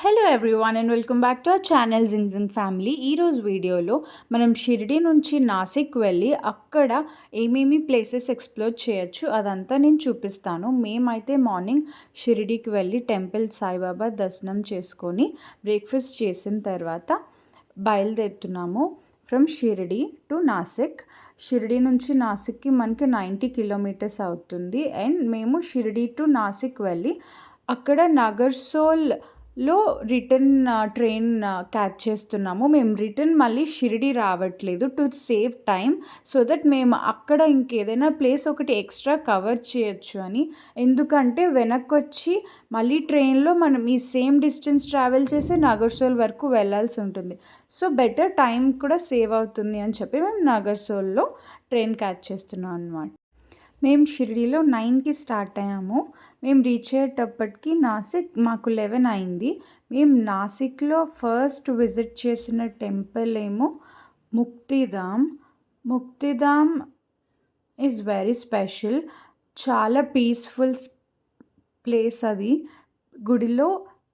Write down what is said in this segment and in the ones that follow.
Hello everyone and welcome back to our channel Jing family. ఈరోజు వీడియోలో మనం షిరిడి నుంచి నాసిక్ వెళ్ళి అక్కడ ఏమేమి ప్లేసెస్ ఎక్స్ప్లోర్ చేయొచ్చు అదంతా నేను చూపిస్తాను. మేమైతే మార్నింగ్ షిరిడికి వెళ్ళి టెంపుల్ సాయిబాబా దర్శనం చేసుకొని బ్రేక్ఫాస్ట్ చేసిన తర్వాత బయలుదేరుతున్నాము ఫ్రమ్ షిరిడి టు నాసిక్. షిరిడి నుంచి నాసిక్కి మనకి 90 కిలోమీటర్స్ అవుతుంది. అండ్ మేము షిరిడి టు నాసిక్ వెళ్ళి అక్కడ నగర్సోల్లో రిటర్న్ ట్రైన్ క్యాచ్ చేస్తున్నాము. మేము రిటర్న్ మళ్ళీ షిరిడి రావట్లేదు to save time, so that మేము అక్కడ ఇంకేదైనా ప్లేస్ ఒకటి ఎక్స్ట్రా కవర్ చేయొచ్చు అని. ఎందుకంటే వెనక్కి వచ్చి మళ్ళీ ట్రైన్లో మనం ఈ సేమ్ డిస్టెన్స్ ట్రావెల్ చేసి నగర్సోల్ వరకు వెళ్ళాల్సి ఉంటుంది. సో బెటర్ టైం కూడా సేవ్ అవుతుంది అని చెప్పి మేము నగర్సోల్లో ట్రైన్ క్యాచ్ చేస్తున్నాం అన్నమాట. మేము షిరిడీలో 9కి స్టార్ట్ అయ్యాము. మేము రీచ్ అయ్యేటప్పటికి నాసిక్ మాకు 11 అయింది. మేము నాసిక్లో ఫస్ట్ విజిట్ చేసిన టెంపుల్ ఏమో Muktidham. Muktidham is very special. చాలా పీస్ఫుల్ ప్లేస్ అది. గుడిలో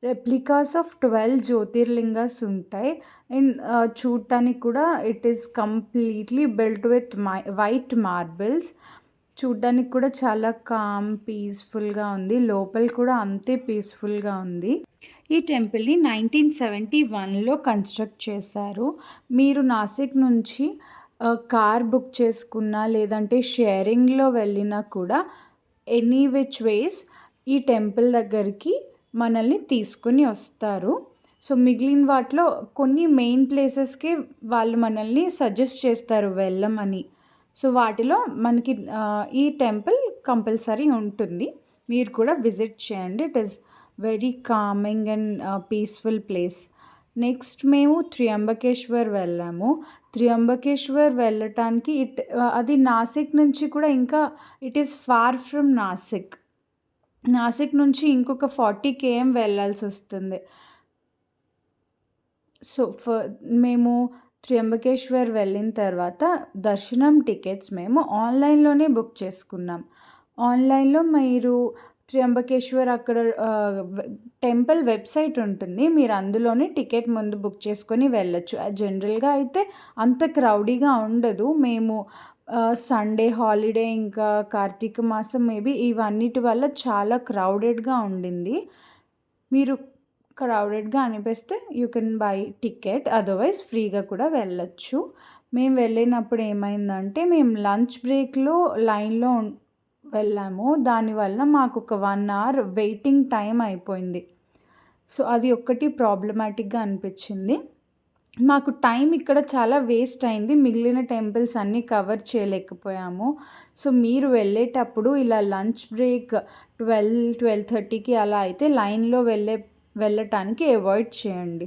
రెప్లికాస్ ఆఫ్ 12 జ్యోతిర్లింగాస్ ఉంటాయి. అండ్ చూడటానికి కూడా it is completely built with white marbles. చూడ్డానికి కూడా చాలా కామ్ పీస్ఫుల్గా ఉంది. లోపల కూడా అంతే పీస్ఫుల్గా ఉంది. ఈ టెంపుల్ని 1971లో కన్స్ట్రక్ట్ చేశారు. మీరు నాసిక్ నుంచి కార్ బుక్ చేసుకున్నా లేదంటే షేరింగ్లో వెళ్ళినా కూడా ఎనీ విచ్ వేస్ ఈ టెంపుల్ దగ్గరికి మనల్ని తీసుకుని వస్తారు. సో మిగిలిన వాటిలో కొన్ని మెయిన్ ప్లేసెస్కి వాళ్ళు మనల్ని సజెస్ట్ చేస్తారు వెళ్ళమని. సో వాటిలో మనకి ఈ టెంపుల్ కంపల్సరీ ఉంటుంది. మీరు కూడా విజిట్ చేయండి. It is very coming and peaceful place. Next మేము త్రియంబకేశ్వర్ వెళ్ళాము. త్రియంబకేశ్వర్ వెళ్ళటానికి అది నాసిక్ నుంచి కూడా ఇంకా it is far from Nashik. Nashik నుంచి ఇంకొక 40 km వెళ్ళాల్సి వస్తుంది. సో మేము త్రియంబకేశ్వర్ వెళ్ళిన తర్వాత దర్శనం టికెట్స్ మేము ఆన్లైన్లోనే బుక్ చేసుకున్నాం. ఆన్లైన్లో మీరు త్రియంబకేశ్వర్ అక్కడ టెంపుల్ వెబ్సైట్ ఉంటుంది. మీరు అందులోనే టికెట్ ముందు బుక్ చేసుకొని వెళ్ళొచ్చు. జనరల్గా అయితే అంత క్రౌడీగా ఉండదు. మేము సండే హాలిడే ఇంకా కార్తీక మాసం మేబీ ఇవన్నిటి వల్ల చాలా క్రౌడెడ్గా ఉండింది. మీరు క్రౌడెడ్గా అనిపిస్తే you can buy ticket, otherwise ఫ్రీగా కూడా వెళ్ళొచ్చు. మేము వెళ్ళినప్పుడు ఏమైందంటే మేము లంచ్ బ్రేక్లో లైన్లో వెళ్ళాము. దానివల్ల మాకు ఒక 1 hour వెయిటింగ్ టైం అయిపోయింది. సో అది ఒక్కటి ప్రాబ్లమాటిక్గా అనిపించింది. మాకు టైం ఇక్కడ చాలా వేస్ట్ అయింది. మిగిలిన టెంపుల్స్ అన్నీ కవర్ చేయలేకపోయాము. సో మీరు వెళ్ళేటప్పుడు ఇలా లంచ్ బ్రేక్ 12-12:30కి అలా అయితే లైన్లో వెళ్ళటానికి అవాయిడ్ చేయండి.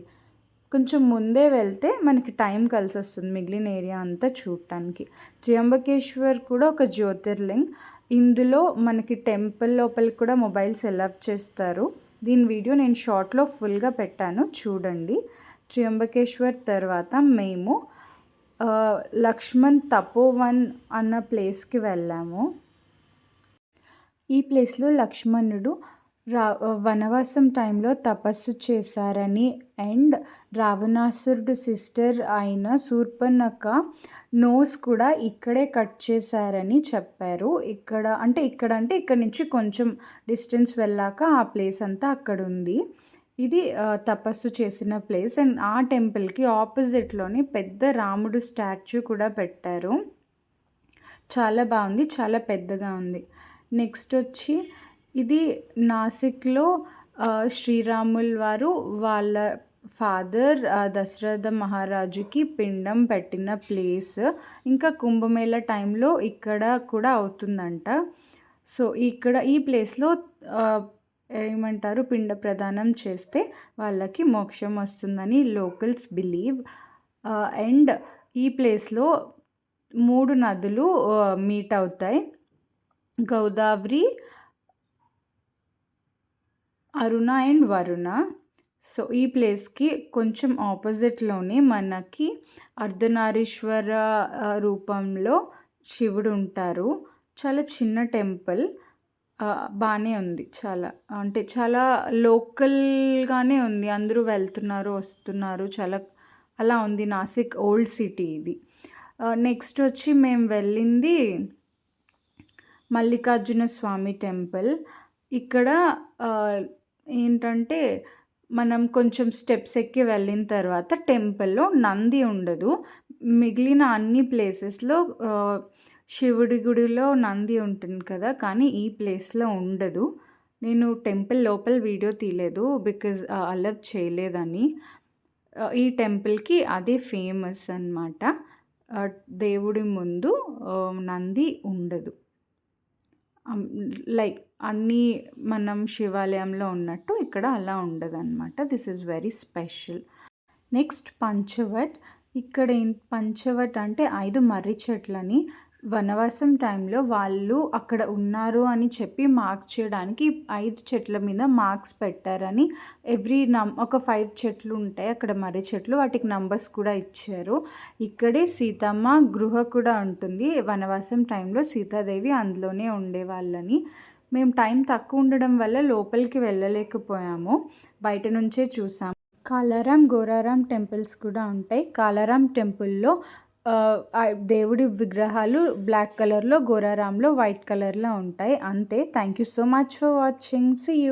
కొంచెం ముందే వెళ్తే మనకి టైం కలిసి వస్తుంది మిగిలిన ఏరియా అంతా చూడటానికి. త్రియంబకేశ్వర్ కూడా ఒక జ్యోతిర్లింగ్. ఇందులో మనకి టెంపుల్ లోపలికి కూడా మొబైల్స్ అలౌ చేస్తారు. దీని వీడియో నేను షార్ట్లో ఫుల్గా పెట్టాను, చూడండి. త్రియంబకేశ్వర్ తర్వాత మేము లక్ష్మణ్ తపోవన్ అన్న ప్లేస్కి వెళ్ళాము. ఈ ప్లేస్లో లక్ష్మణుడు వనవాసం టైంలో తపస్సు చేశారని అండ్ రావణాసురుడు సిస్టర్ అయిన శూర్పణఖ నోస్ కూడా ఇక్కడే కట్ చేశారని చెప్పారు. ఇక్కడ నుంచి కొంచెం డిస్టెన్స్ వెళ్ళాక ఆ ప్లేస్ అంతా అక్కడ ఉంది. ఇది తపస్సు చేసిన ప్లేస్. అండ్ ఆ టెంపుల్కి ఆపోజిట్లోని పెద్ద రాముడు స్టాచ్యూ కూడా పెట్టారు. చాలా బాగుంది, చాలా పెద్దగా ఉంది. నెక్స్ట్ వచ్చి ఇది నాసిక్లో శ్రీరాముల్ వారు వాళ్ళ ఫాదర్ దశరథ మహారాజుకి పిండం పెట్టిన ప్లేస్. ఇంకా కుంభమేళ టైంలో ఇక్కడ కూడా అవుతుందంట. సో ఈ ప్లేస్లో ఏమంటారు, పిండ ప్రదానం చేస్తే వాళ్ళకి మోక్షం వస్తుందని లోకల్స్ బిలీవ్. అండ్ ఈ ప్లేస్లో 3 నదులు మీట్ అవుతాయి, గోదావరి, అరుణ అండ్ వరుణ. సో ఈ ప్లేస్కి కొంచెం ఆపోజిట్లోనే మనకి అర్ధనారీశ్వర రూపంలో శివుడు ఉంటారు. చాలా చిన్న టెంపుల్. బానే ఉంది చాలా. అంటే చాలా లోకల్‌గానే ఉంది. అందరూ వెళ్తున్నారు, వస్తున్నారు. చాలా అలా ఉంది. నాసిక్ ఓల్డ్ సిటీ ఇది. నెక్స్ట్ వచ్చి మేము వెళ్ళింది మల్లికార్జున స్వామి టెంపుల్. ఇక్కడ ఏంటంటే మనం కొంచెం స్టెప్స్ ఎక్కి వెళ్ళిన తర్వాత టెంపుల్‌లో నంది ఉండదు. మిగిలిన అన్ని ప్లేసెస్‌లో శివుడి గుడిలో నంది ఉంటుంది కదా! కానీ ఈ ప్లేస్‌లో ఉండదు. నేను టెంపుల్ లోపల వీడియో తీయలేదు. బికాజ్ అలౌ చేయలేదని. ఈ టెంపుల్‌కి అదే ఫేమస్ అనమాట. దేవుడి ముందు నంది ఉండదు. లైక్ అన్నీ మనం శివాలయంలో ఉన్నట్టు ఇక్కడ అలా ఉండదనమాట. This is very special. Next పంచవట్. ఇక్కడ పంచవట్ అంటే 5 మర్రి చెట్లని వనవాసం టైంలో వాళ్ళు అక్కడ ఉన్నారు అని చెప్పి మార్క్ చేయడానికి 5 చెట్ల మీద మార్క్స్ పెట్టారని ఒక 5 చెట్లు ఉంటాయి అక్కడ మర్రి చెట్లు. వాటికి నంబర్స్ కూడా ఇచ్చారు. ఇక్కడే సీతమ్మ గృహ కూడా ఉంటుంది. వనవాసం టైంలో సీతాదేవి అందులోనే ఉండేవాళ్ళని. మేము టైం తక్కువ ఉండడం వల్ల లోపలికి వెళ్ళలేకపోయాము. బయట నుంచే చూసాం. కాలారాం, గోరారాం టెంపుల్స్ కూడా ఉంటాయి. కాలారాం టెంపుల్‌లో దేవుడి విగ్రహాలు బ్లాక్ కలర్‌లో, గోరారాంలో వైట్ కలర్‌లో ఉంటాయి. అంతే. Thank you so much for watching. See you.